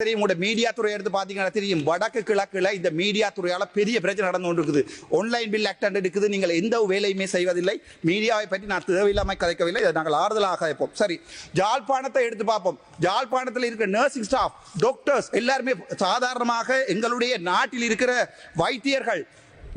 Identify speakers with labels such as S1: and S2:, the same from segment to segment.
S1: தெரியும் உங்களோட மீடியா துறை எடுத்து பாத்தீங்கன்னா தெரியும் வடக்கு கிழக்குல இந்த மீடியா துறையால பெரிய பிரச்சனை நடந்து கொண்டு இருக்குது. ஆன்லைன் பில் ஆக்ட் இருக்குது. நீங்கள் எந்த வேலையுமே செய்வதில்லை. மீடியாவை பற்றி நான் தேவையில்லாமல் கதைக்கவில்லை. நாங்கள் ஆறுதலாக வைப்போம். சரி, ஜாழ்ப்பாணத்தை எடுத்து பார்ப்போம். ஜாழ்ப்பாணத்தில் இருக்கிற நர்சிங் ஸ்டாஃப், டாக்டர்ஸ் எல்லாருமே சாதாரணமாக எங்களுடைய நாட்டில் இருக்கிற வைத்தியர்கள்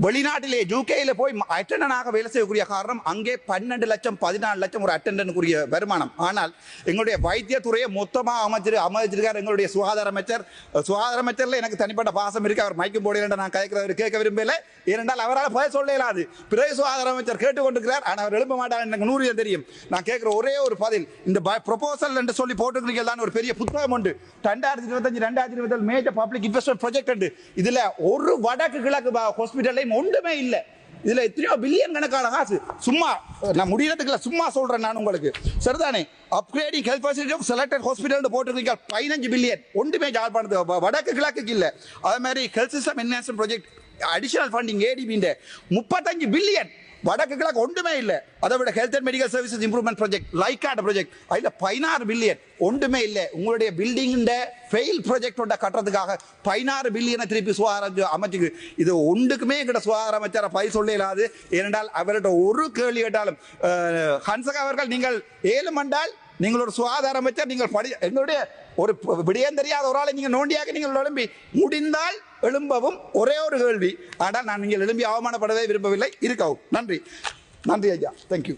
S1: வெளிநாட்டிலே யூகேயில் போய் அட்டண்டனாக வேலை செய்யக்கூடிய காரணம் அங்கே 12 லட்சம் 14 லட்சம் ஒரு அட்டண்டனுக்குரிய வருமானம். ஆனால் எங்களுடைய வைத்தியத்துறையை மொத்தமாக அமைச்சிருக்கார் எங்களுடைய சுகாதார அமைச்சர். சுகாதார அமைச்சர்ல எனக்கு தனிப்பட்ட பாசம் இருக்கு. அவர் மைக்கும் போடல, நான் கேட்க விரும்பல. ஏனென்றால் அவரால் பதில் சொல்ல இயலாது. பிறகு சுகாதார அமைச்சர் கேட்டுக்கொண்டிருக்கிறார். ஆனால் அவர் எழுப்ப மாட்டார். எனக்கு 100 தெரியும். நான் கேட்கிற ஒரே ஒரு பதில், இந்த ப்ரொபோசல் என்று சொல்லி போட்டுக்கிறீங்க தான் ஒரு பெரிய புத்தகம் உண்டு. 2025-2027 மேஜர் பப்ளிக் இன்வெஸ்ட்மெண்ட் ப்ராஜெக்ட். இதுல ஒரு வடக்கு கிழக்கு ஹாஸ்பிட்டல் ஒன்றுமே இல்லை. இதுல எத்தனையோ பில்லியன் கணக்கான காசு சும்மா நான் முடியறதுக்குள்ள சும்மா சொல்றேன் நான் உங்களுக்கு. சரிதானே? Upgrading health facility of selected hospital போட்டுருக்கீங்க 15 பில்லியன். ஒன்றுமே ஜாழ்ப்பாணத்து வடக்கு கிழக்குக்கு இல்லை. அதே மாதிரி health system enhancement project additional funding ADB 35 billion. வடக்கு கிழக்கு ஒன்றுமே இல்லை. அதை விட health and medical services improvement project, லைக்காட் ப்ராஜெக்ட், அதில் 16 பில்லியன். ஒன்றுமே இல்லை. உங்களுடைய பில்டிங் ஃபெயில் ப்ராஜெக்ட் கட்டுறதுக்காக 16 பில்லியனை திருப்பி சுகாதார அமைச்சுக்கு. இது ஒன்றுக்குமே எங்கிட்ட சுகாதார அமைச்சரை பதில் சொல்ல இயலாது. ஏனென்றால் அவர்கிட்ட ஒரு கேள்வி கேட்டாலும் ஹன்சகா அவர்கள் நீங்கள் ஏழுமண்டால் நீங்களோட சுகாதார அமைச்சர், நீங்கள் எங்களுடைய ஒரு விடயம் தெரியாத ஒரு ஆளை நீங்கள் நோண்டியாக நீங்கள் எழும்பி முடிந்தால் எழும்பவும் ஒரே ஒரு கேள்வி. ஆனால் நான் நீங்கள் எழும்பி அவமானப்படவே விரும்பவில்லை. இருக்கவும். நன்றி ஐயா. தேங்க்யூ.